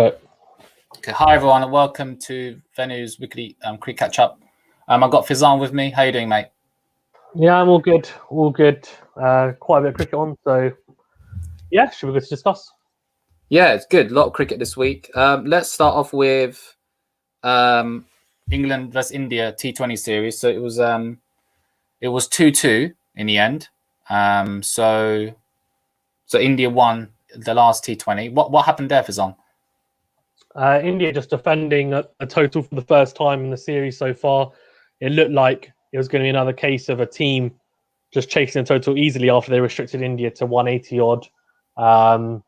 But okay, hi everyone, and welcome to VENU's weekly cricket catch up. I've got Fizan with me. How you doing, mate? yeah, I'm all good. All good. Quite a bit of cricket on, so yeah, should be good to discuss. Yeah, it's good. A lot of cricket this week. Let's start off with England versus India T20 series. So it was 2-2 in the end. So India won the last T20. What happened there, Fizan? India just defending a total for the first time in the series so far. It looked like it was going to be another case of a team just chasing a total easily after they restricted India to 180 odd.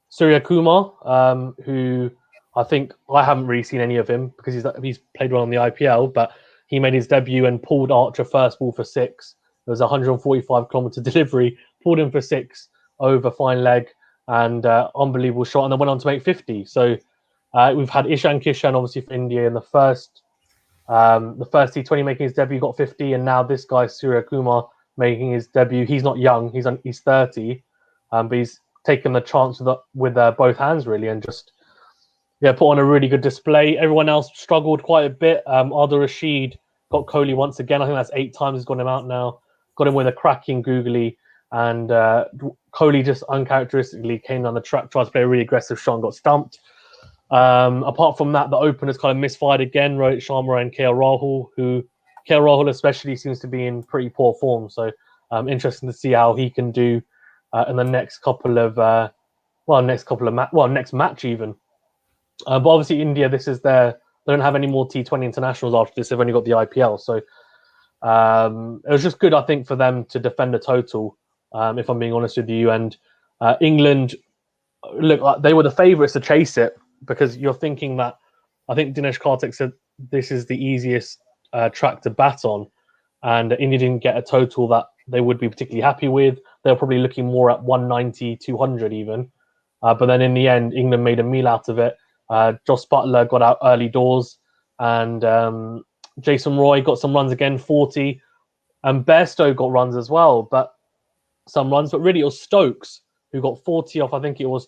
Surya Kumar, who I think I haven't really seen any of him because he's played well in the IPL, but he made his debut and pulled Archer first ball for 6. It was a 145-kilometer delivery, pulled him for 6 over fine leg, and unbelievable shot, and then went on to make 50. So we've had Ishan Kishan obviously for India in the first T20 making his debut, got 50, and now this guy Surya Kumar making his debut. He's not young; he's 30, but he's taken the chance with both hands really, and just put on a really good display. Everyone else struggled quite a bit. Arthur Rashid got Kohli once again. I think that's 8 times he's got him out now. Got him with a cracking googly, and Kohli just uncharacteristically came down the track, tried to play a really aggressive shot and got stumped. Apart from that, the openers kind of misfired again, Rohit Sharma and KL Rahul, who KL Rahul especially seems to be in pretty poor form. So interesting to see how he can do in the next couple of next match even. But obviously India, they don't have any more T20 internationals after this. They've only got the IPL, so it was just good, I think, for them to defend a total. If I'm being honest with you, and England look like they were the favourites to chase it, because you're thinking that, I think Dinesh Karthik said this is the easiest track to bat on, and India didn't get a total that they would be particularly happy with. They're probably looking more at 190, 200 even. But then in the end, England made a meal out of it. Josh Buttler got out early doors, and Jason Roy got some runs again, 40. And Bairstow got runs as well, but some runs. But really, it was Stokes who got 40 off, I think it was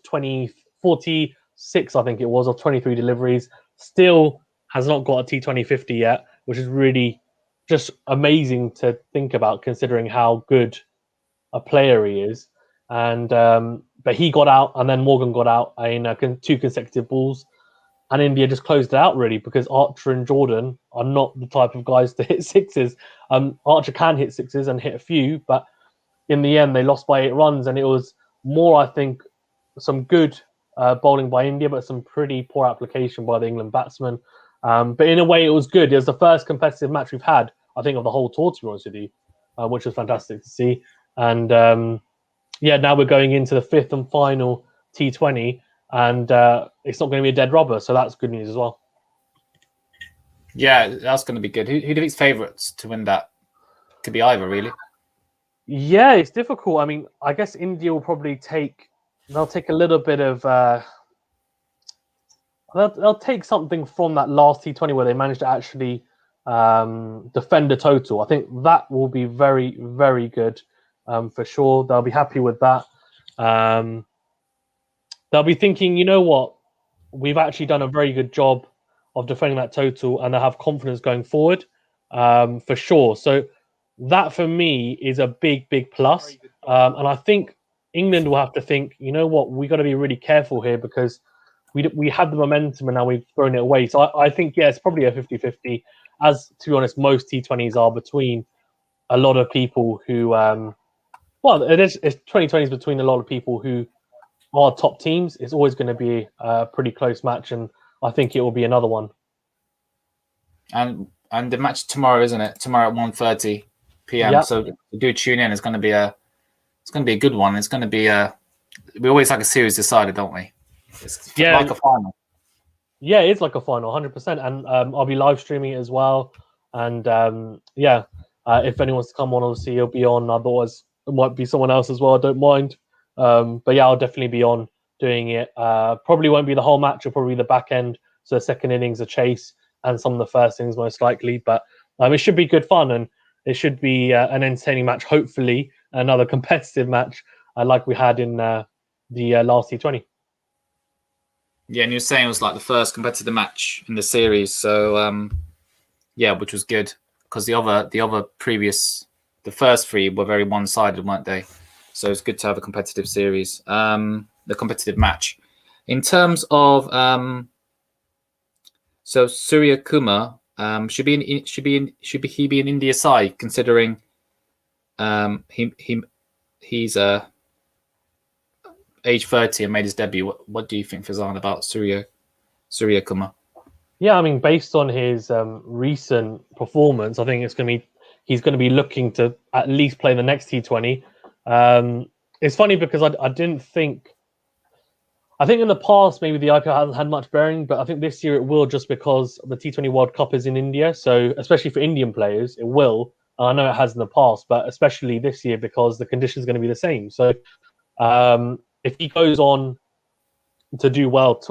46, I think it was, or 23 deliveries. Still has not got a T20 50 yet, which is really just amazing to think about, considering how good a player he is. And but he got out, and then Morgan got out in 2 consecutive balls, and India just closed it out really, because Archer and Jordan are not the type of guys to hit sixes. Archer can hit sixes and hit a few, but in the end they lost by 8 runs, and it was more, I think, some good bowling by India, but some pretty poor application by the England batsmen. But in a way, it was good. It was the first competitive match we've had, I think, of the whole tour, to be honest with you, which was fantastic to see. And now we're going into the 5th and final T20, and it's not going to be a dead rubber, so that's good news as well. Yeah, that's going to be good. Who do you think's favourites to win that? Could be either, really. Yeah, it's difficult. I mean, I guess India will probably take a little bit of they'll take something from that last T20 where they managed to actually defend a total. I think that will be very, very good for sure. They'll be happy with that. They'll be thinking, you know what, we've actually done a very good job of defending that total, and they'll have confidence going forward for sure. So that for me is a big, big plus. And I think England will have to think, you know what, we got to be really careful here, because we had the momentum and now we've thrown it away. So I think, it's probably a 50-50, as, to be honest, most T20s are, between a lot of people who, it's 2020s between a lot of people who are top teams. It's always going to be a pretty close match, and I think it will be another one. And the match tomorrow, isn't it? Tomorrow at 1:30 p.m. Yep. So do tune in. It's going to be a good one. It's going to be we always like a series decided, don't we? It's like a final. Yeah, it's like a final, 100%. And I'll be live streaming it as well. And if anyone wants to come on, obviously he'll be on. Otherwise, it might be someone else as well. I don't mind. But yeah, I'll definitely be on doing it. Probably won't be the whole match. It'll probably be the back end. So the second innings, a chase, and some of the first innings most likely. But it should be good fun, and it should be an entertaining match. Hopefully, another competitive match like we had in the last T20. Yeah, and you were saying it was like the first competitive match in the series, so yeah, which was good because the first three were very one-sided, weren't they? So it's good to have a competitive series, the competitive match. In terms of so Surya Kumar should he be in India's side, considering he's age 30 and made his debut. What do you think, Fazan, about Surya Kumar? Yeah, I mean, based on his recent performance, I think he's going to be looking to at least play the next T20. It's funny because I didn't think. I think in the past maybe the IPL hasn't had much bearing, but I think this year it will, just because the T20 World Cup is in India. So especially for Indian players, it will. I know it has in the past, but especially this year because the conditions are going to be the same. So if he goes on to do well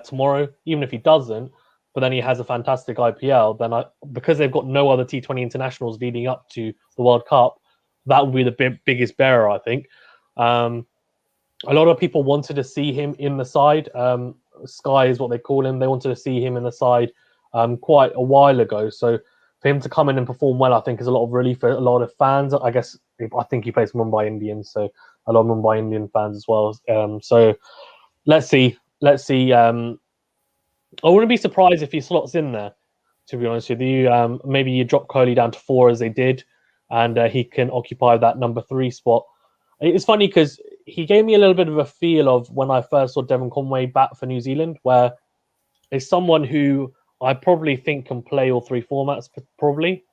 tomorrow, even if he doesn't, but then he has a fantastic IPL, then because they've got no other T20 internationals leading up to the World Cup, that will be the biggest bearer, I think. A lot of people wanted to see him in the side. Sky is what they call him. They wanted to see him in the side quite a while ago. So for him to come in and perform well, I think is a lot of relief for a lot of fans. I think he plays Mumbai Indians, so a lot of Mumbai Indian fans as well. So let's see. I wouldn't be surprised if he slots in there, to be honest with you. Maybe you drop Kohli down to 4 as they did, and he can occupy that number 3 spot. It's funny because he gave me a little bit of a feel of when I first saw Devon Conway bat for New Zealand, where it's someone who I probably think can play all 3 formats, probably,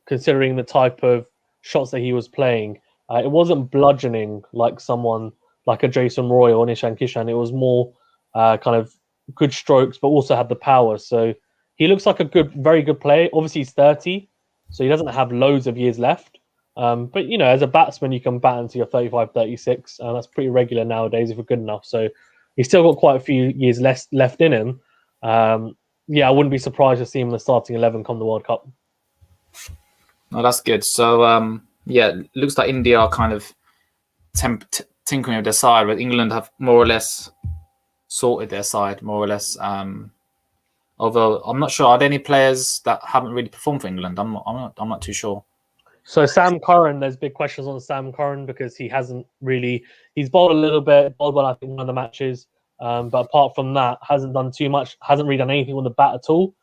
considering the type of shots that he was playing. It wasn't bludgeoning like someone like a Jason Roy or Nishan Kishan. It was more kind of good strokes, but also had the power. So he looks like a very good player. Obviously, he's 30, so he doesn't have loads of years left. But, as a batsman, you can bat until you're 35, 36. And that's pretty regular nowadays if you're good enough. So he's still got quite a few years left in him. Yeah, I wouldn't be surprised to see him in the starting 11 come the World Cup. Oh, that's good. So, yeah, it looks like India are kind of tinkering with their side, but England have more or less sorted their side, more or less. Although I'm not sure, are there any players that haven't really performed for England? I'm not too sure. So Sam Curran, there's big questions on Sam Curran because he hasn't really. He's bowled a little bit, bowled well I think one of the matches, but apart from that, hasn't done too much. Hasn't really done anything with the bat at all.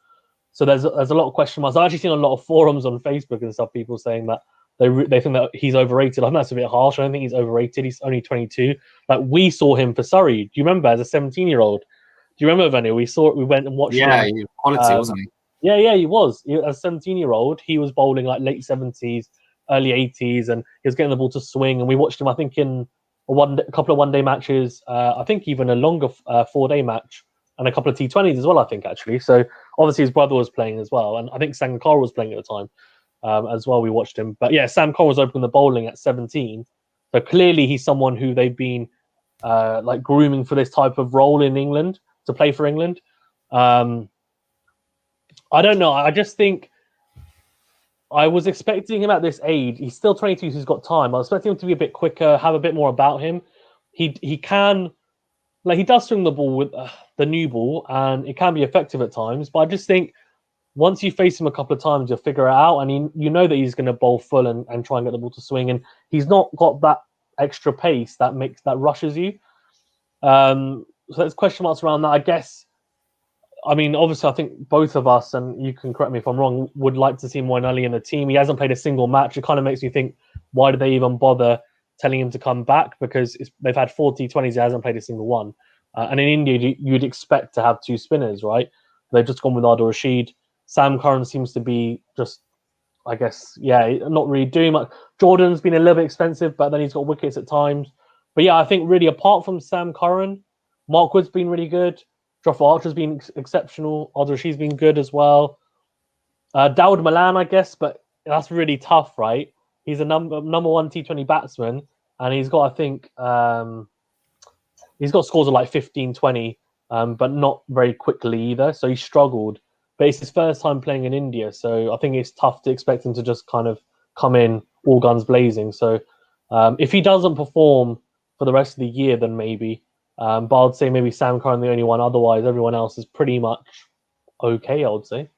So there's a lot of question marks. I've actually seen a lot of forums on Facebook and stuff, people saying that they think that he's overrated. I think that's a bit harsh. I don't think he's overrated. He's only 22. Like, we saw him for Surrey. Do you remember, as a 17-year-old? Do you remember, VENU? We went and watched him. Yeah, quality, wasn't he? Yeah, he was. As a 17-year-old, he was bowling like late 70s, early 80s, and he was getting the ball to swing. And we watched him, I think, in a couple of one-day matches. I think even a longer 4-day match, and a couple of T20s as well, I think, actually. So obviously his brother was playing as well, and I think Sankar was playing at the time as well. We watched him. But yeah, Sam Curran was opening the bowling at 17. So clearly he's someone who they've been like grooming for this type of role in England, to play for England. I don't know. I just think I was expecting him at this age. He's still 22, so he's got time. I was expecting him to be a bit quicker, have a bit more about him. He can, like, he does swing the ball with the new ball, and it can be effective at times. But I just think once you face him a couple of times, you'll figure it out, and you know that he's going to bowl full and try and get the ball to swing. And he's not got that extra pace that rushes you. So there's question marks around that, I guess. I mean, obviously, I think both of us, and you can correct me if I'm wrong, would like to see Moeen Ali in the team. He hasn't played a single match. It kind of makes me think, why did they even bother telling him to come back? Because they've had 4 T20s, he hasn't played a single one. And in India, you'd expect to have 2 spinners, right? They've just gone with Adil Rashid. Sam Curran seems to be just, I guess, not really doing much. Jordan's been a little bit expensive, but then he's got wickets at times. But yeah, I think really, apart from Sam Curran, Mark Wood's been really good. Jofra Archer's been exceptional. Adil Rashid's been good as well. Dawood Malan, I guess, but that's really tough, right? He's a number 1 T20 batsman, and he's got, I think, he's got scores of like 15, 20, but not very quickly either. So he struggled. But it's his first time playing in India, so I think it's tough to expect him to just kind of come in all guns blazing. So if he doesn't perform for the rest of the year, then maybe. But I'd say maybe Sam Curran the only one. Otherwise, everyone else is pretty much okay, I would say.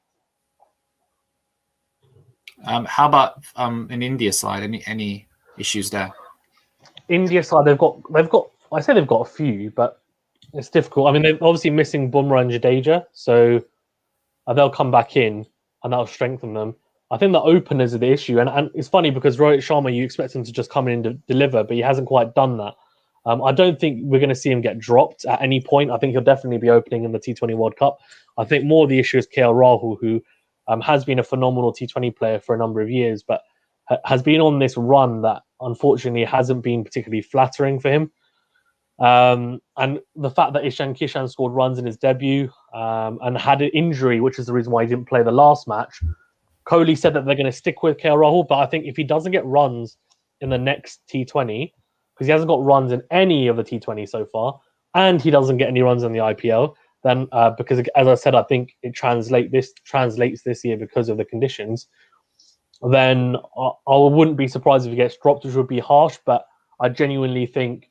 How about in India side? Any issues there? India side, they've got. I say they've got a few, but it's difficult. I mean, they're obviously missing Bumrah and Jadeja, so they'll come back in and that'll strengthen them. I think the openers are the issue, and it's funny because Rohit Sharma, you expect him to just come in and deliver, but he hasn't quite done that. I don't think we're going to see him get dropped at any point. I think he'll definitely be opening in the T20 World Cup. I think more the issue is KL Rahul, who has been a phenomenal T20 player for a number of years, but has been on this run that unfortunately hasn't been particularly flattering for him. And the fact that Ishan Kishan scored runs in his debut and had an injury, which is the reason why he didn't play the last match. Kohli said that they're going to stick with KL Rahul, but I think if he doesn't get runs in the next T20, because he hasn't got runs in any of the T20 so far, and he doesn't get any runs in the IPL, then because as I said, I think it translates this year because of the conditions. Then I wouldn't be surprised if he gets dropped, which would be harsh. But I genuinely think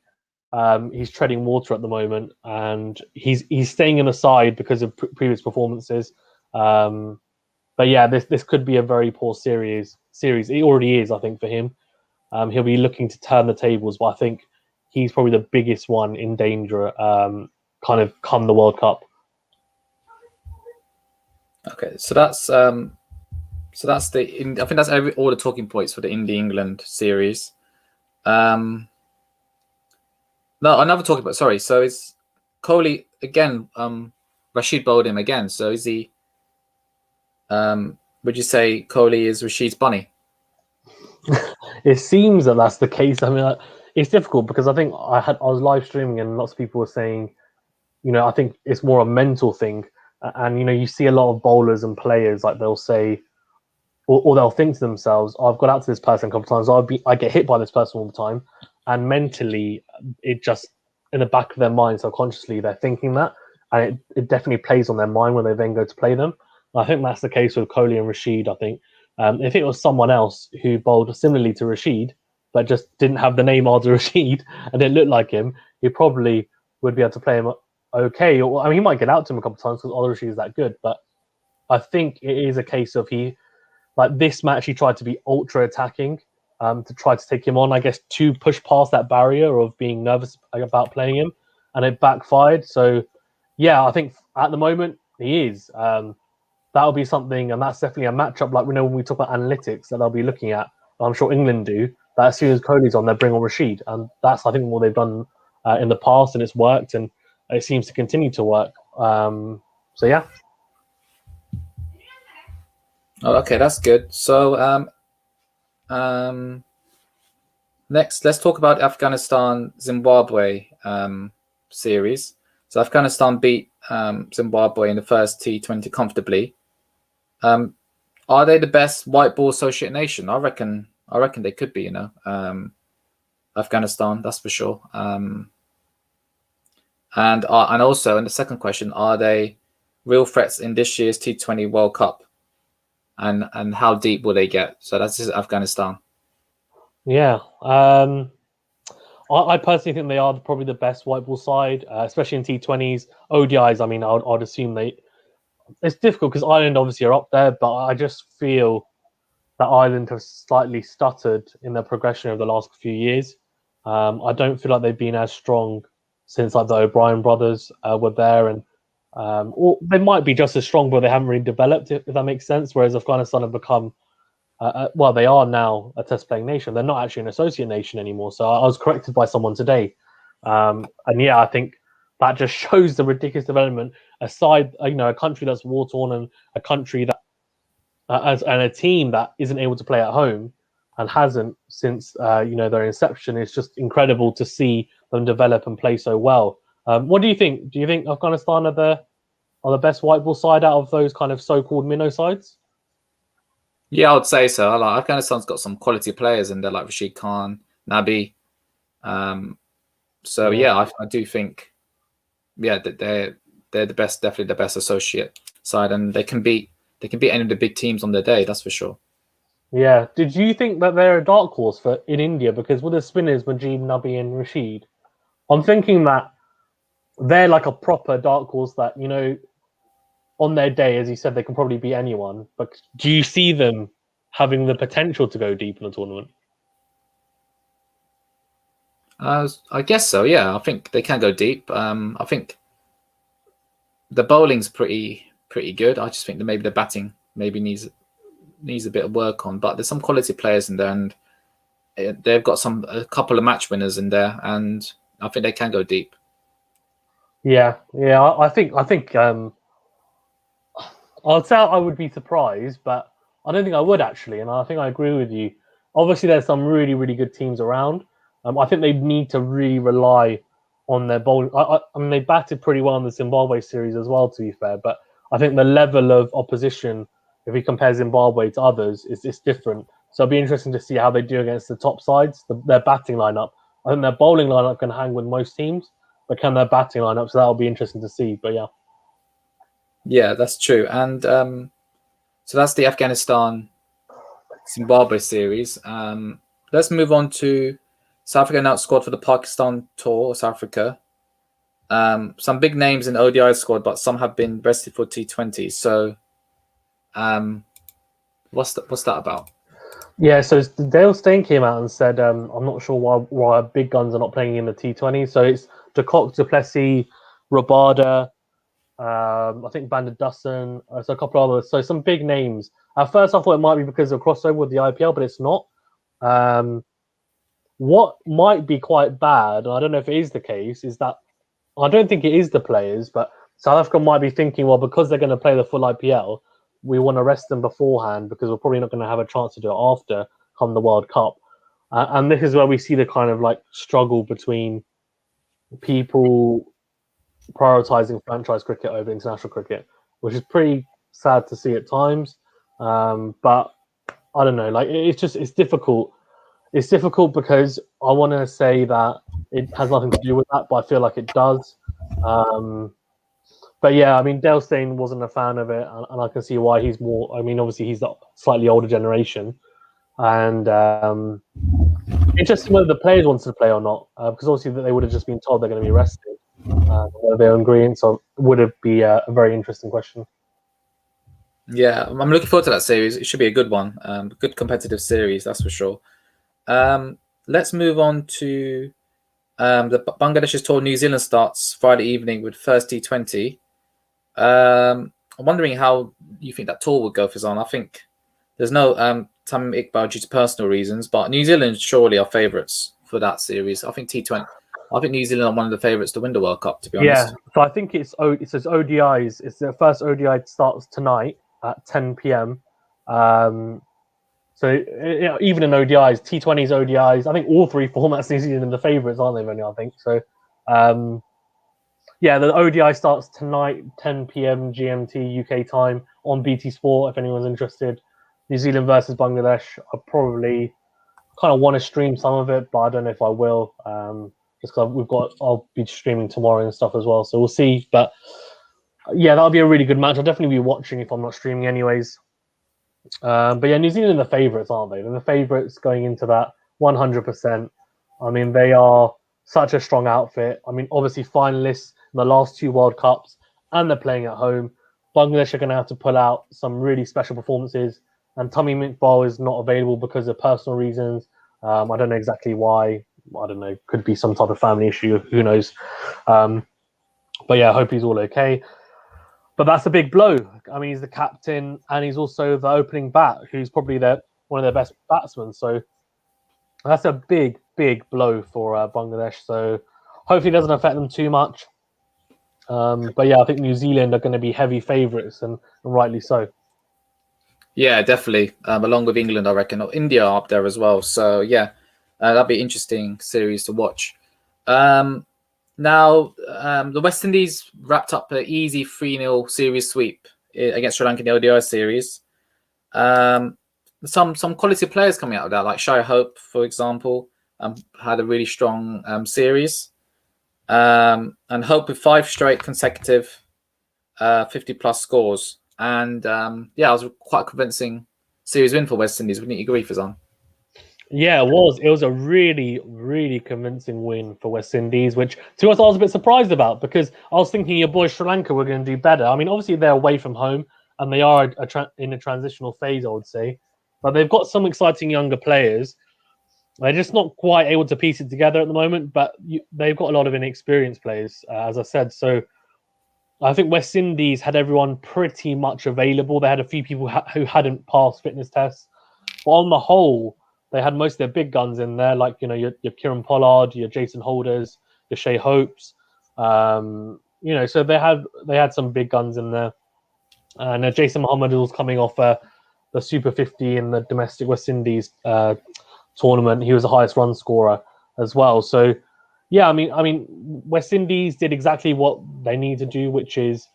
he's treading water at the moment, and he's staying in the side because of previous performances. But yeah, this could be a very poor series. It already is, I think, for him. He'll be looking to turn the tables, but I think he's probably the biggest one in danger kind of come the World Cup. Okay, so that's I think that's all the talking points for the India-England series. No, another talking point. Sorry, so it's Kohli again. Rashid bowled him again. So is he? Would you say Kohli is Rashid's bunny? It seems that that's the case. I mean, it's difficult because I think I was live streaming and lots of people were saying, I think it's more a mental thing. And, you see a lot of bowlers and players, like they'll say, or they'll think to themselves, I've got out to this person a couple of times. I get hit by this person all the time. And mentally, it just, in the back of their mind, subconsciously, they're thinking that. And it definitely plays on their mind when they then go to play them. And I think that's the case with Kohli and Rashid, I think. If it was someone else who bowled similarly to Rashid, but just didn't have the name Arthur Rashid and didn't look like him, he probably would be able to play him okay. Or, I mean, he might get out to him a couple of times because Arthur Rashid is that good. But I think it is a case of this match, he tried to be ultra attacking to try to take him on, I guess, to push past that barrier of being nervous about playing him. And it backfired. So, yeah, I think at the moment he is. That'll be something, and that's definitely a matchup. Like we know when we talk about analytics that they'll be looking at. I'm sure England do. That as soon as Kohli's on, they bring on Rashid, and that's I think what they've done in the past, and it's worked, and it seems to continue to work. So yeah. Oh, okay, that's good. So next, let's talk about Afghanistan-Zimbabwe series. So Afghanistan beat Zimbabwe in the first T20 comfortably. Are they the best white ball associate nation? I reckon they could be. Afghanistan, that's for sure. And also in the second question, are they real threats in this year's T20 World Cup? And how deep will they get? So that's just Afghanistan. Yeah. I personally think they are probably the best white ball side, especially in T20s. ODIs, I mean, I'd assume it's difficult because Ireland obviously are up there, but I just feel that Ireland have slightly stuttered in their progression over the last few years. I don't feel like they've been as strong since like the O'Brien brothers were there, and or they might be just as strong, but they haven't really developed, if that makes sense. Whereas Afghanistan have become, they are now a test playing nation. They're not actually an associate nation anymore. So I was corrected by someone today, and yeah, I think that just shows the ridiculous development. Aside, a country that's war torn and a country that, and a team that isn't able to play at home and hasn't since their inception. It's just incredible to see them develop and play so well. What do you think? Do you think Afghanistan are the best white ball side out of those kind of so-called minnow sides? Yeah, I would say so. Afghanistan's got some quality players in there, like Rashid Khan, Nabi. Yeah, I do think, that they're the best, definitely the best associate side, and they can beat any of the big teams on their day. That's for sure. Yeah. Did you think that they're a dark horse in India? Because with the spinners, Majid, Nabi, and Rashid, I'm thinking that they're like a proper dark horse that, you know, on their day, as you said, they can probably beat anyone. But do you see them having the potential to go deep in the tournament? I guess so. Yeah, I think they can go deep. I think the bowling's pretty good. I just think that maybe the batting maybe needs a bit of work on. But there's some quality players in there, and they've got a couple of match winners in there, and I think they can go deep. Yeah. I think I'd say I would be surprised, but I don't think I would actually, and I think I agree with you. Obviously, there's some really, really good teams around. I think they need to really rely on their bowling. I mean, they batted pretty well in the Zimbabwe series as well, to be fair, but I think the level of opposition, if we compare Zimbabwe to others, is different. So it'll be interesting to see how they do against the top sides, their batting lineup. I think their bowling lineup can hang with most teams, but can their batting lineup? So that'll be interesting to see. But yeah. Yeah, that's true. And so that's the Afghanistan Zimbabwe series. Let's move on to South Africa now squad for the Pakistan tour, South Africa. Some big names in the ODI squad, but some have been rested for T20. So what's that about? Yeah, so Dale Steyn came out and said, I'm not sure why big guns are not playing in the T20. So it's De Kock, Du Plessis, Rabada, I think Bandit Dustin, so a couple of others. So some big names. At first, I thought it might be because of crossover with the IPL, but it's not. What might be quite bad, and I don't know if it is the case, is that I don't think it is the players, but South Africa might be thinking, well, because they're going to play the full IPL, we want to rest them beforehand because we're probably not going to have a chance to do it after come the World Cup. And this is where we see the kind of like struggle between people prioritizing franchise cricket over international cricket, which is pretty sad to see at times. But I don't know, like it's difficult. It's difficult because I want to say that it has nothing to do with that, but I feel like it does. But yeah, I mean, Dale Steyn wasn't a fan of it, and I can see why he's more. I mean, obviously he's the slightly older generation, and interesting whether the players wanted to play or not, because obviously they would have just been told they're going to be rested. Whether they're agreeing, so would it be a very interesting question. Yeah, I'm looking forward to that series. It should be a good one, good competitive series, that's for sure. Let's move on to the Bangladesh's tour. New Zealand starts Friday evening with first T20. I'm wondering how you think that tour would go, Fazan. I think there's no Tamim Iqbal due to personal reasons, but New Zealand surely are favourites for that series. I think T20. I think New Zealand are one of the favourites to win the World Cup, to be honest. Yeah, so I think it says ODIs. It's the first ODI starts tonight at 10 p.m. So even in ODIs, T20s, ODIs, I think all three formats New Zealand are the favourites, aren't they, VENU? I think so. Yeah, the ODI starts tonight, 10 p.m. GMT UK time on BT Sport. If anyone's interested, New Zealand versus Bangladesh. I probably kind of want to stream some of it, but I don't know if I will. Just because I'll be streaming tomorrow and stuff as well, so we'll see. But yeah, that'll be a really good match. I'll definitely be watching if I'm not streaming, anyways. But yeah, New Zealand are the favourites, aren't they? They're the favourites going into that 100%. I mean, they are such a strong outfit. I mean, obviously finalists in the last two World Cups, and they're playing at home. Bangladesh are going to have to pull out some really special performances, and Tamim Iqbal is not available because of personal reasons. I don't know exactly why. I don't know. Could be some type of family issue. Who knows? But yeah, I hope he's all okay. But that's a big blow. I mean, he's the captain, and he's also the opening bat, who's probably one of their best batsmen. So that's a big, big blow for Bangladesh. So hopefully it doesn't affect them too much. But yeah, I think New Zealand are going to be heavy favourites, and rightly so. Yeah, definitely. Along with England, I reckon, or India are up there as well. So yeah, that'd be an interesting series to watch. Now, the West Indies wrapped up an easy 3-0 series sweep against Sri Lanka in the ODI series. Some quality players coming out of that, like Shai Hope, for example, had a really strong series. And Hope with 5 straight consecutive 50-plus scores. And yeah, it was quite a convincing series win for West Indies. Wouldn't you agree, Fazan? Yeah, it was. It was a really, really convincing win for West Indies, which to us I was a bit surprised about because I was thinking your boys Sri Lanka were going to do better. I mean, obviously they're away from home and they are in a transitional phase, I would say, but they've got some exciting younger players. They're just not quite able to piece it together at the moment, but they've got a lot of inexperienced players, as I said. So I think West Indies had everyone pretty much available. They had a few people who hadn't passed fitness tests, but on the whole, they had most of their big guns in there, like your Kieran Pollard, your Jason Holders, your Shea Hopes. So they had some big guns in there, and Jason Muhammad was coming off the Super 50 in the domestic West Indies tournament. He was the highest run scorer as well. So yeah, I mean, West Indies did exactly what they need to do, which is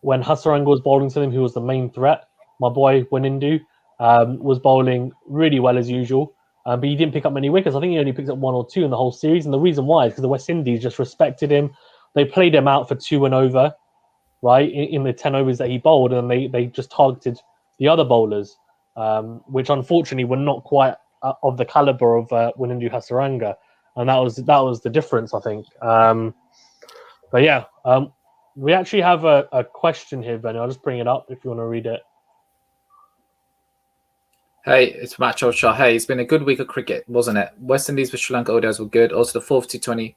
when Hasaranga was bowling to them, who was the main threat. My boy Wenindu was bowling really well as usual, but he didn't pick up many wickets. I think he only picked up 1 or 2 in the whole series, and the reason why is because the West Indies just respected him. They played him out for 2 and over, right, in the 10 overs that he bowled, and they just targeted the other bowlers, which unfortunately were not quite of the caliber of Wenindu Hasaranga, and that was the difference, I think. But yeah, we actually have a question here, Benny. I'll just bring it up if you want to read it. Hey, it's Matt Chowchar. Hey, it's been a good week of cricket, wasn't it? West Indies with Sri Lanka ODIs were good. Also, the fourth T20.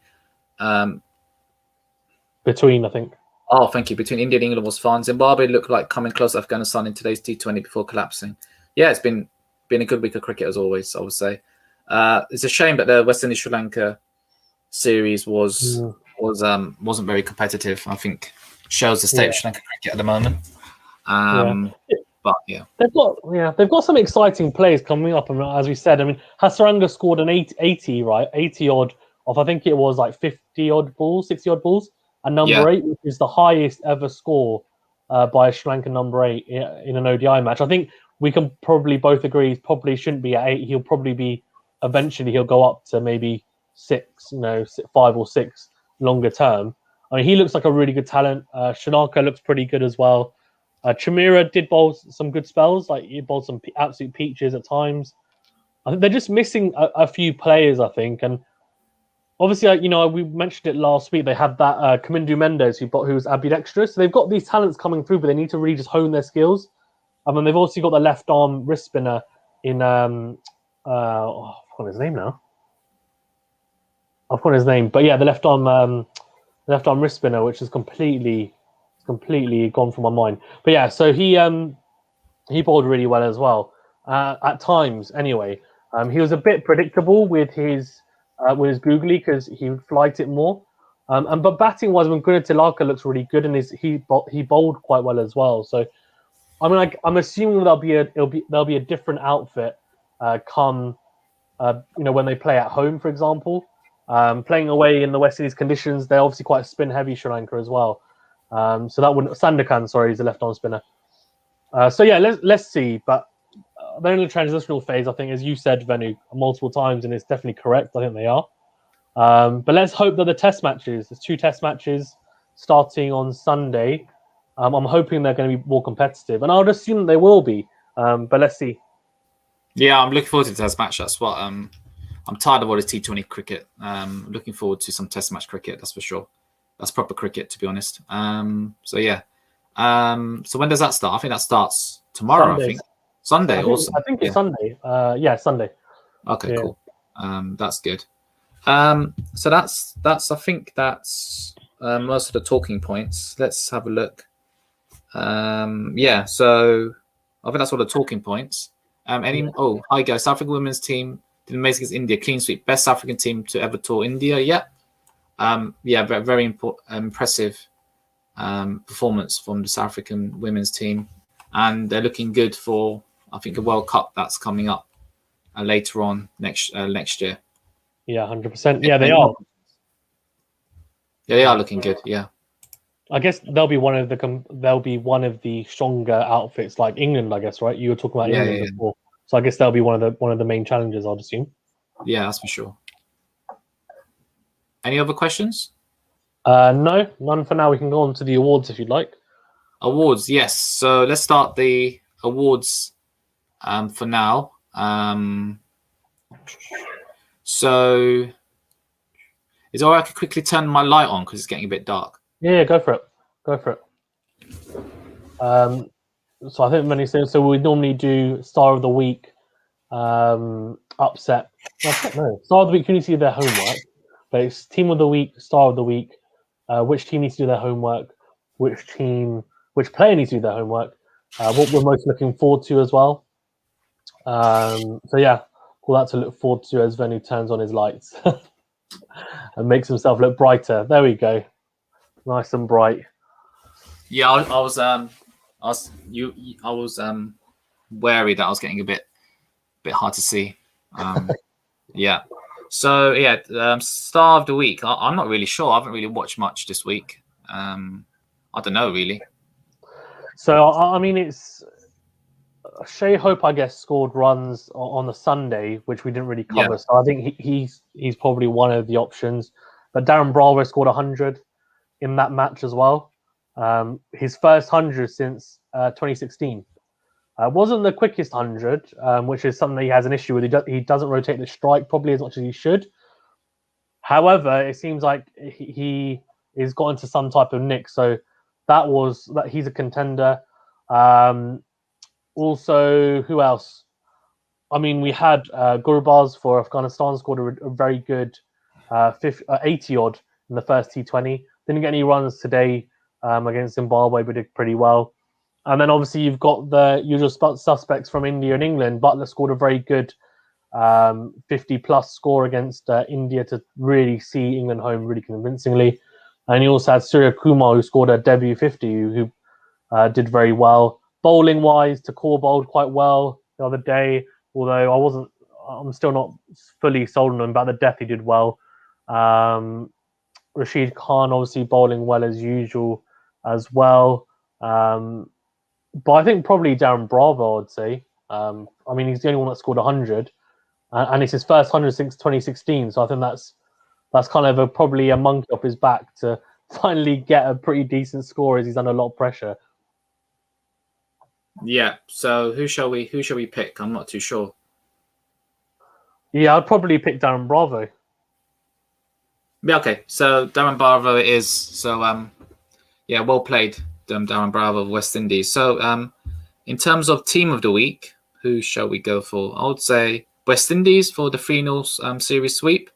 Between, I think. Oh, thank you. Between India and England was fun. Zimbabwe looked like coming close to Afghanistan in today's T20 before collapsing. Yeah, it's been a good week of cricket as always, I would say. It's a shame that the West Indies Sri Lanka series wasn't very competitive. I think shows the state of Sri Lanka cricket at the moment. But yeah, they've got some exciting plays coming up. And as we said, I mean, Hasaranga scored an 80 odd of, I think it was like 50 odd balls, 60 odd balls, and number 8, which is the highest ever score by a Sri Lankan number 8 in an ODI match. I think we can probably both agree he probably shouldn't be at 8. He'll probably be eventually he'll go up to maybe 6, 5 or 6 longer term. I mean, he looks like a really good talent. Shanaka looks pretty good as well. Chamira did bowl some good spells, like he bowled some absolute peaches at times. I think they're just missing a few players, I think, and obviously, we mentioned it last week. They had that Kamindu Mendes who was ambidextrous, so they've got these talents coming through, but they need to really just hone their skills. I mean, they've also got the left arm wrist spinner in I forgot his name now. I've forgotten his name, but yeah, the left arm wrist spinner, which is completely gone from my mind. But yeah, so he bowled really well as well at times. Anyway, he was a bit predictable with his googly because he would flight it more. But batting wise, when Gunatilaka looks really good, and he bowled quite well as well. So I mean, I'm assuming there'll be a different outfit come when they play at home, for example. Playing away in the West Indies conditions, they're obviously quite spin heavy, Sri Lanka as well. So that wouldn't Sandakan, sorry, is a left arm spinner. So yeah, let's see. But they're in the transitional phase, I think, as you said, Venu, multiple times, and it's definitely correct. I think they are. But let's hope that there's 2 test matches starting on Sunday. I'm hoping they're going to be more competitive, and I would assume that they will be. But let's see. Yeah, I'm looking forward to the test match. That's what I'm tired of all this T20 cricket. Looking forward to some test match cricket, that's for sure. That's proper cricket, to be honest. So yeah. So when does that start? I think that starts tomorrow. Sunday. I think Sunday. I think it's Sunday. Yeah, Sunday. Okay, cool. That's good. So that's I think that's most of the talking points. Let's have a look. So I think that's all the talking points. Hi guys, South African women's team did amazing against India, clean sweep, best African team to ever tour India. Very impressive performance from the South African women's team, and they're looking good for, I think, a World Cup that's coming up later on next year. Yeah, 100%. Yeah, they are. Yeah, they are looking good. Yeah, I guess they'll be one of the stronger outfits, like England. I guess, right? You were talking about England before, so I guess they'll be one of the main challenges, I'd assume. Yeah, that's for sure. Any other questions? No, none for now. We can go on to the awards if you'd like. Awards, yes. So let's start the awards for now. So, is it all right I could quickly turn my light on because it's getting a bit dark? Yeah, go for it. Go for it. So I think many things. So we normally do Star of the Week, upset. No, Star of the Week. Who needs to do their homework? But it's Team of the Week, Star of the Week. Which team needs to do their homework? Which player needs to do their homework? What we're most looking forward to as well. So yeah, all that to look forward to as VENU turns on his lights and makes himself look brighter. There we go, nice and bright. Yeah, I was wary that I was getting a bit hard to see. Yeah. So yeah, Star of the Week. I'm not really sure. I haven't really watched much this week. I don't know really. So I mean, it's Shea Hope, I guess, scored runs on the Sunday, which we didn't really cover. Yeah. So I think he's probably one of the options. But Darren Bravo scored 100 in that match as well. His first 100 since 2016. Wasn't the quickest 100, which is something that he has an issue with. He doesn't rotate the strike probably as much as he should. However, it seems like he is got into some type of nick. So that he's a contender. Also, who else? I mean, we had Gurbaz for Afghanistan scored a very good 80 odd in the first T20. Didn't get any runs today against Zimbabwe, but did pretty well. And then obviously you've got the usual suspects from India and England. Buttler scored a very good 50-plus score against India to really see England home really convincingly. And you also had Surya Kumar, who scored a debut 50, who did very well. Bowling-wise, Takor bowled quite well the other day, although I'm still not fully sold on him. About the death, he did well. Rashid Khan obviously bowling well as usual as well. But I think probably Darren Bravo, I'd say. I mean, he's the only one that scored 100, and it's his first 100 since 2016. So I think that's kind of probably a monkey off his back to finally get a pretty decent score as he's under a lot of pressure. Yeah. So who shall we pick? I'm not too sure. Yeah, I'd probably pick Darren Bravo. Yeah. Okay. So Darren Bravo it is. So yeah, well played, Darren Bravo of West Indies. So in terms of team of the week, who shall we go for? I would say West Indies for the 3-0 series sweep.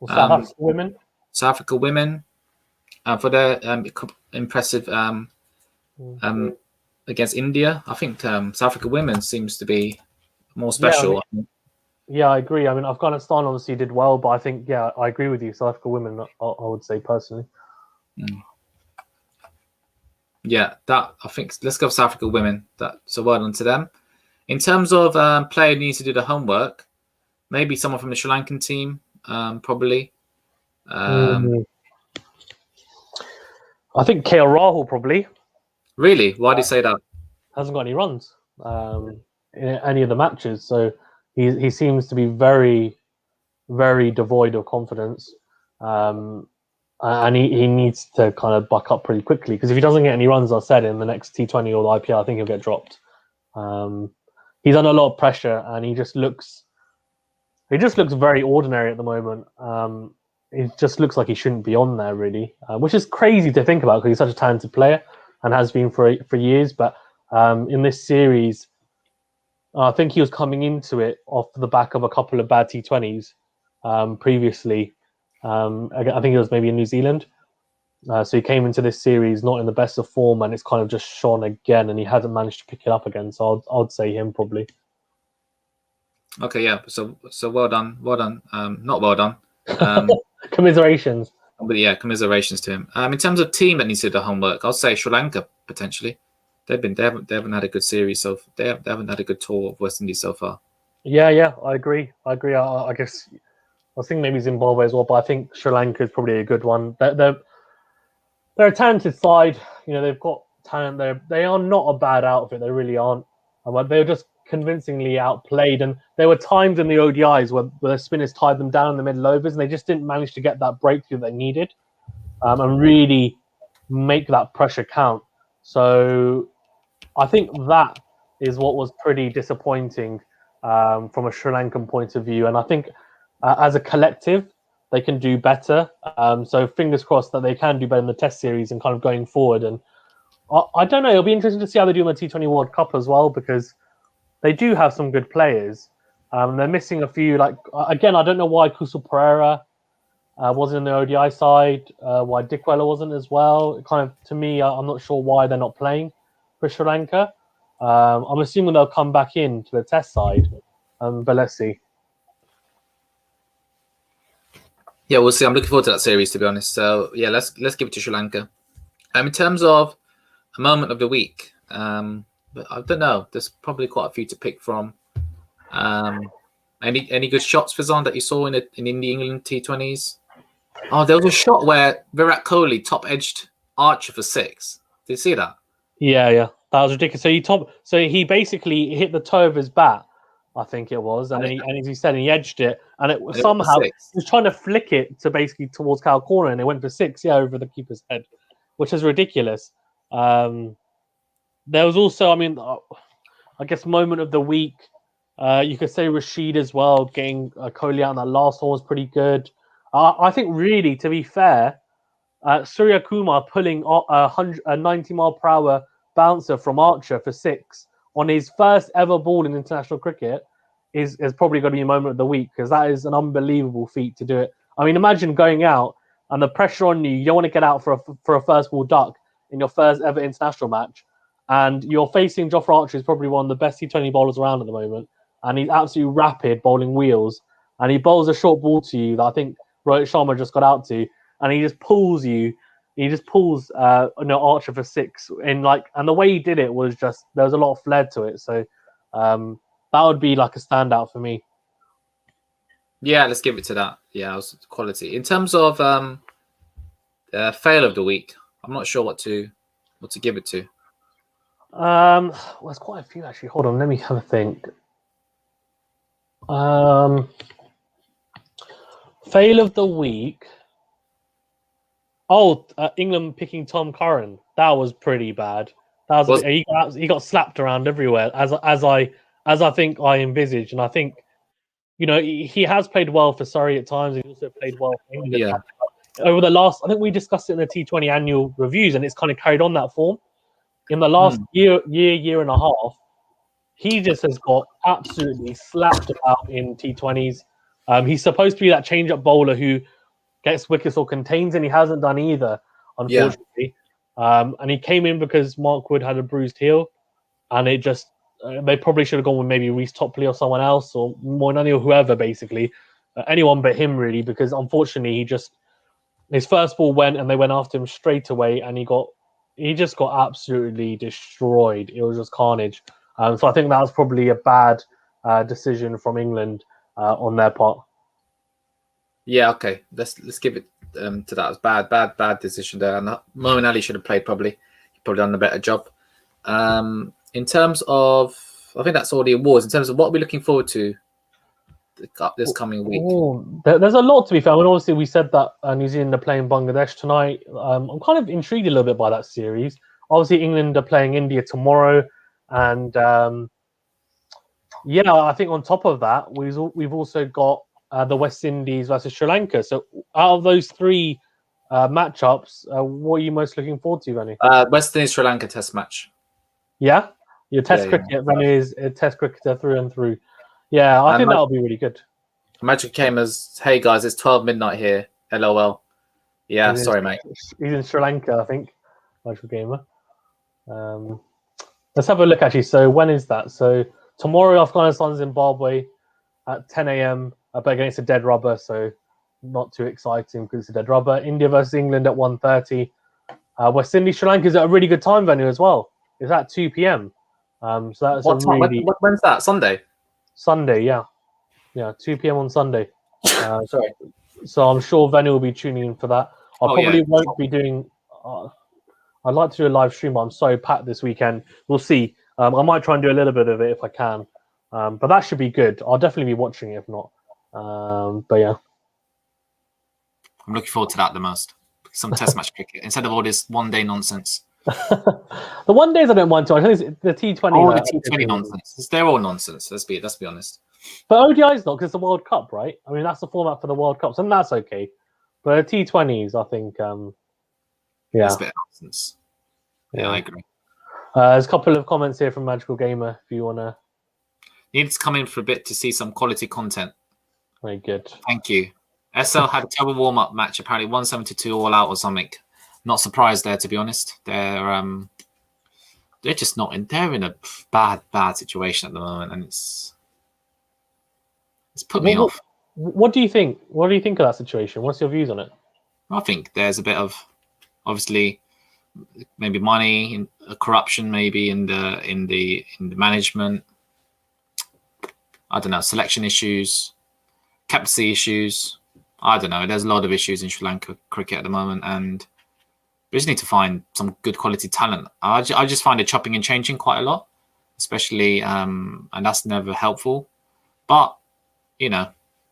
South Africa women. South Africa women for their impressive against India. I think South Africa women seems to be more special. Yeah, I agree. I mean, Afghanistan obviously did well, but I think, yeah, I agree with you. South Africa women, I would say personally. Yeah, that I think. Let's go for South Africa women. So well done to them. In terms of player needs to do the homework, maybe someone from the Sri Lankan team, probably. I think KL Rahul probably. Really? Why do you say that? Hasn't got any runs in any of the matches, so he seems to be very, very devoid of confidence, and he needs to kind of buck up pretty quickly, because if he doesn't get any runs, as I said, in the next T20 or the IPL, I think he'll get dropped. He's under a lot of pressure, and he just looks very ordinary at the moment. It just looks like he shouldn't be on there, really, which is crazy to think about because he's such a talented player and has been for years. But in this series, I think he was coming into it off the back of a couple of bad T20s previously. I think it was maybe in New Zealand. So he came into this series not in the best of form, and it's kind of just shone again, and he hasn't managed to pick it up again. So I'd say him probably. Okay, yeah. So well done. Not well done. Commiserations. But yeah, commiserations to him. In terms of team that needs to do the homework, I'll say Sri Lanka potentially. They haven't had a good series, so they haven't had a good tour of West Indies so far. Yeah, I agree. I guess I was thinking maybe Zimbabwe as well, but I think Sri Lanka is probably a good one. They're a talented side. They've got talent. They are not a bad outfit. They really aren't. But they were just convincingly outplayed, and there were times in the ODIs where the spinners tied them down in the middle overs, and they just didn't manage to get that breakthrough they needed and really make that pressure count. So I think that is what was pretty disappointing. from a Sri Lankan point of view, and I think as a collective they can do better. So fingers crossed that they can do better in the Test series and kind of going forward. And I don't know, it'll be interesting to see how they do in the T20 World Cup as well, because they do have some good players. They're missing a few. Like again, I don't know why Kusal Pereira wasn't in the ODI side, why Dickwella wasn't as well. It kind of, to me, I'm not sure why they're not playing for Sri Lanka. I'm assuming they'll come back in to the Test side, but let's see. Yeah, we'll see. I'm looking forward to that series, to be honest. So yeah, let's give it to Sri Lanka. In terms of a moment of the week, but I don't know. There's probably quite a few to pick from. Any good shots, Fazan, that you saw in the England T20s? Oh, there was a shot where Virat Kohli top edged Archer for 6. Did you see that? Yeah, that was ridiculous. So he basically hit the toe of his bat, I think it was, and as he said, he edged it, and it was somehow he was trying to flick it to basically towards Cal corner, and it went for 6, over the keeper's head, which is ridiculous. There was also, I guess, moment of the week. You could say Rashid as well, getting Kohli out in that last one was pretty good. I think, really, to be fair, Surya Kumar pulling a 90-mile-per-hour bouncer from Archer for 6 on his first ever ball in international cricket is probably going to be a moment of the week, because that is an unbelievable feat to do it. I mean, imagine going out and the pressure on you. You don't want to get out for a first ball duck in your first ever international match, and you're facing Jofra Archer, who's probably one of the best T20 bowlers around at the moment, and he's absolutely rapid, bowling wheels, and he bowls a short ball to you that I think Rohit Sharma just got out to, and he just pulls you. He just pulls Archer for 6 and the way he did it was just, there was a lot of flair to it. So that would be like a standout for me. Yeah, let's give it to that. Yeah, it was quality. In terms of fail of the week, I'm not sure what to give it to. There's quite a few actually. Hold on, let me have a think. Fail of the week. England picking Tom Curran. That was pretty bad. He got slapped around everywhere, as I think I envisaged, and I think he has played well for Surrey at times. He also played well for England. Yeah. Over the last, I think we discussed it in the T20 annual reviews, and it's kind of carried on that form. In the last year and a half, he just has got absolutely slapped about in T20s. He's supposed to be that change-up bowler who gets wickets or contains, and he hasn't done either, unfortunately. Yeah. And he came in because Mark Wood had a bruised heel, and it just they probably should have gone with maybe Reece Topley or someone else, or Moinani or whoever, basically. Anyone but him, really, because unfortunately his first ball went and they went after him straight away, and he just got absolutely destroyed. It was just carnage. So I think that was probably a bad decision from England on their part. Yeah, okay. Let's give it to that. It was bad decision there. And Moeen Ali should have played probably. He probably done a better job. In terms of, I think that's all the awards. In terms of what we're looking forward to this coming week. There's a lot, to be fair. I mean, obviously, we said that New Zealand are playing Bangladesh tonight. I'm kind of intrigued a little bit by that series. Obviously, England are playing India tomorrow. And I think on top of that, we've also got the West Indies versus Sri Lanka. So out of those 3 matchups, what are you most looking forward to, Venu? West Indies Sri Lanka Test match. Yeah? Your Test cricket, Venu is a Test cricketer through and through. Yeah, I think that'll be really good. Magic came as, hey guys, it's 12 midnight here. LOL. Yeah, sorry, mate. He's in Sri Lanka, I think. Magic Gamer. Let's have a look, actually. So when is that? So tomorrow, Afghanistan, Zimbabwe at 10 a.m. But against a dead rubber, so not too exciting because it's a dead rubber. India versus England at 1:30. West Indies, Sri Lanka is at a really good time venue as well. It's at 2 p.m. So that's when's that? Sunday, yeah. 2 p.m. on Sunday. Sorry. So I'm sure Venue will be tuning in for that. I probably won't be doing. I'd like to do a live stream, but I'm so packed this weekend. We'll see. I might try and do a little bit of it if I can. But that should be good. I'll definitely be watching it if not. But yeah. I'm looking forward to that the most. Some Test match cricket instead of all this one-day nonsense. The one days I don't mind too. I think it's the T20. All the T20 nonsense. They're all nonsense. Let's be honest. But ODI's not because it's the World Cup, right? I mean, that's the format for the World Cups, and that's okay. But T20s, I think, yeah, It's a bit of nonsense. Yeah, I agree. There's a couple of comments here from Magical Gamer. If you wanna, need to come in for a bit to see some quality content. Very good. Thank you. SL had a terrible warm-up match, apparently 172 all out or something. Not surprised there, to be honest. They're just not in. They're in a bad situation at the moment, and it's put me off. What do you think? What do you think of that situation? What's your views on it? I think there's a bit of, obviously, maybe money, corruption, maybe in the management. I don't know, selection issues, captaincy issues. I don't know. There's a lot of issues in Sri Lanka cricket at the moment, and we just need to find some good quality talent. I just find it chopping and changing quite a lot, especially, and that's never helpful. But, you know,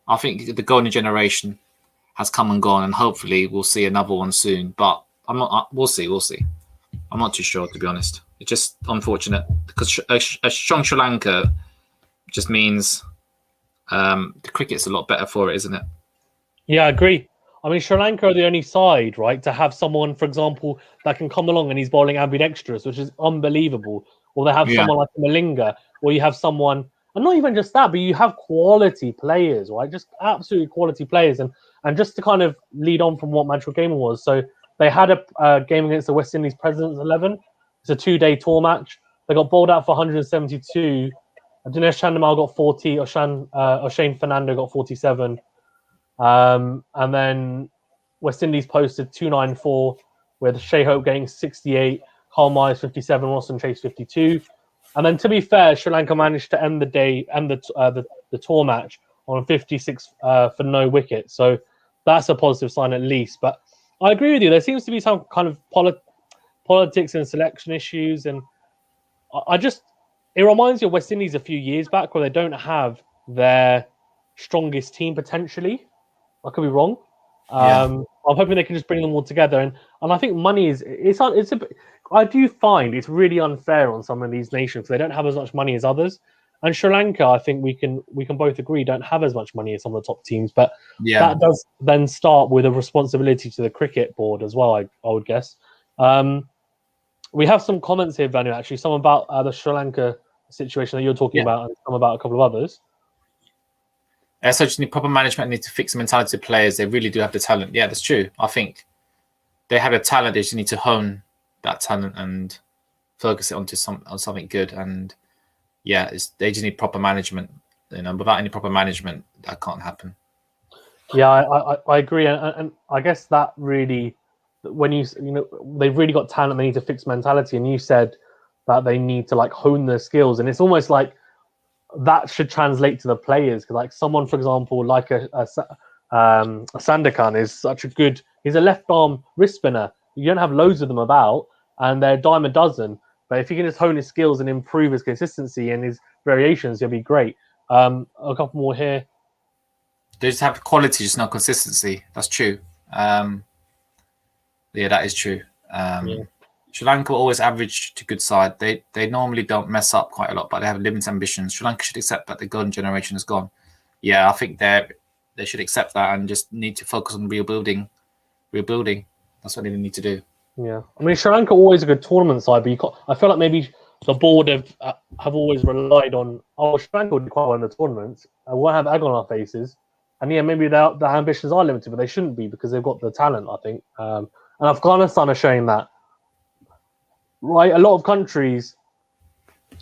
I think the golden generation has come and gone, and hopefully we'll see another one soon. But we'll see. I'm not too sure, to be honest. It's just unfortunate because a strong Sri Lanka just means the cricket's a lot better for it, isn't it? Yeah, I agree. I mean, Sri Lanka are the only side, right, to have someone, for example, that can come along and he's bowling ambidextrous, which is unbelievable. Or they have someone like Malinga, or you have someone, and not even just that, but you have quality players, right? Just absolutely quality players. And just to kind of lead on from what Magical Gamer was, so they had a game against the West Indies Presidents 11. It's a 2-day tour match. They got bowled out for 172. Dinesh Chandimal got 40, or Shane Fernando got 47. And then West Indies posted 294 with Shea Hope getting 68, Carl Myers 57, Watson Chase 52. And then, to be fair, Sri Lanka managed to end the tour match on 56 for no wicket. So that's a positive sign at least. But I agree with you. There seems to be some kind of politics and selection issues, and it reminds me of West Indies a few years back where they don't have their strongest team potentially. I could be wrong. I'm hoping they can just bring them all together, and I think money is I do find it's really unfair on some of these nations because they don't have as much money as others. And Sri Lanka, I think we can both agree, don't have as much money as some of the top teams. But that does then start with a responsibility to the cricket board as well, I would guess. We have some comments here, VENU, actually, some about the Sri Lanka situation that you're talking about, and some about a couple of others. So just need proper management, need to fix the mentality of players. They really do have the talent. Yeah, that's true. I think they have the talent. They just need to hone that talent and focus it onto something good. And they just need proper management. You know, without any proper management, that can't happen. Yeah, I agree, and I guess that really, when they've really got talent, they need to fix mentality. And you said that they need to hone their skills, and it's almost like that should translate to the players. Because someone, for example, like a Sandakan is such a good. He's a left arm wrist spinner. You don't have loads of them about, and they're a dime a dozen. But if he can just hone his skills and improve his consistency and his variations, he'll be great. A couple more here. They just have quality, just not consistency. That's true. That is true. Sri Lanka always average to good side. They normally don't mess up quite a lot, but they have limited ambitions. Sri Lanka should accept that the golden generation is gone. Yeah, I think they should accept that and just need to focus on rebuilding. That's what they need to do. Yeah, I mean, Sri Lanka always a good tournament side, but I feel like maybe the board have always relied on. Sri Lanka would do quite well in the tournaments. We'll have egg on our faces, and maybe the ambitions are limited, but they shouldn't be because they've got the talent. I think, and Afghanistan are showing that. Right, a lot of countries,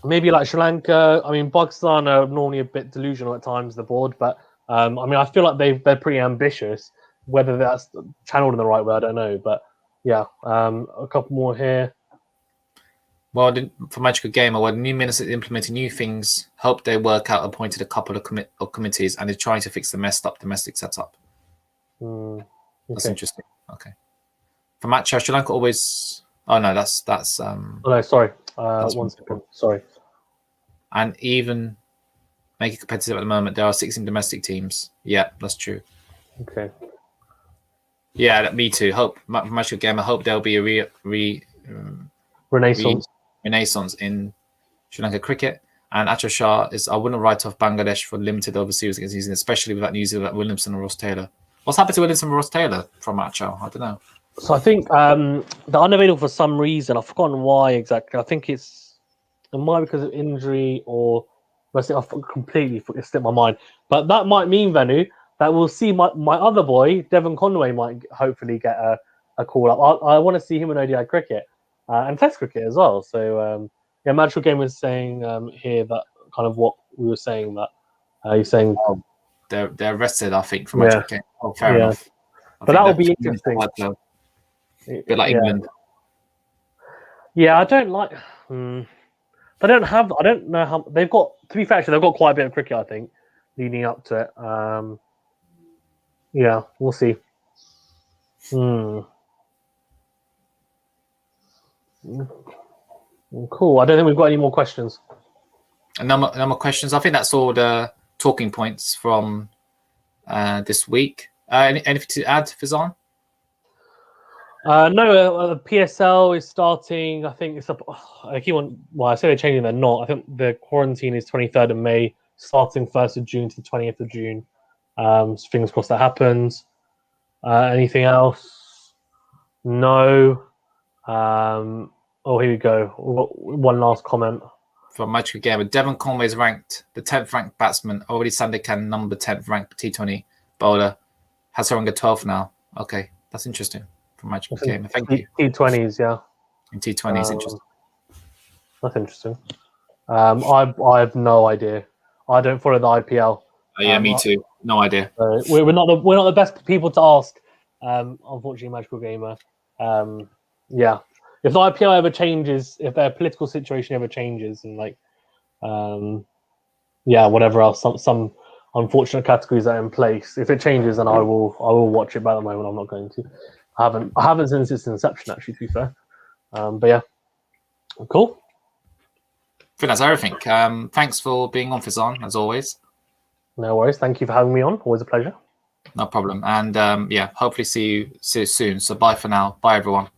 maybe like Sri Lanka. I mean, Pakistan are normally a bit delusional at times, the board, but I feel like they're pretty ambitious. Whether that's channeled in the right way, I don't know. But yeah, a couple more here. Well, for Magical Gamer, when the new minister implementing new things, hope they work out. Appointed a couple of committees and is trying to fix the messed up domestic setup. Okay. That's interesting. Okay. For match, Sri Lanka always. Oh no, that's. Oh no, sorry. One second. Sorry. And even make it competitive at the moment. There are 16 domestic teams. Yeah, that's true. Okay. Yeah, me too. Hope Magical Game. I hope there'll be a renaissance. renaissance in Sri Lanka cricket. And Achal Shah is, I wouldn't write off Bangladesh for limited overseas against New Zealand, especially with that news about Williamson and Ross Taylor. What's happened to Williamson and Ross Taylor from Achal? I don't know. So I think they're unavailable for some reason. I've forgotten why exactly. I think it might be because of injury or I've completely slipped my mind. But that might mean, VENU, that we'll see my other boy, Devon Conway, might hopefully get a call up. I want to see him in ODI cricket and Test cricket as well. So yeah, Magical Game was saying here that kind of what we were saying, that he's saying they're rested, I think, from Magical Game. Oh, fair enough. But that will be interesting. A bit like England. Yeah, I don't like. I don't know how they've got. To be fair, actually, they've got quite a bit of cricket, I think, leading up to it. Yeah, we'll see. Cool. I don't think we've got any more questions. No more questions. I think that's all the talking points from this week. Anything to add, Fizan? No, the PSL is starting. I think it's up. I keep on. Well, I say they're changing. They're not. I think the quarantine is 23rd of May, starting 1st of June to the 20th of June. So fingers crossed that happens. Anything else? No. Oh, here we go. One last comment from Magical Game. Devon Conway is ranked the 10th ranked batsman. Already Sandakan, number 10th ranked T20 bowler. Hasaranga 12th now. Okay, that's interesting. From Magical Game. Thank you. T20s, yeah. In T20s, interesting. That's interesting. I have no idea. I don't follow the IPL. Yeah, me too. No idea. We're not the best people to ask. Unfortunately, Magical Gamer. Yeah, if the IPL ever changes, if their political situation ever changes, and yeah, whatever else, some unfortunate categories are in place. If it changes, then I will watch it. But at the moment, I'm not going to. I haven't since its inception, actually, to be fair. But yeah, cool. I think that's everything. Thanks for being on, Fizan, as always. No worries. Thank you for having me on. Always a pleasure. No problem. And yeah, hopefully see you soon. So bye for now. Bye, everyone.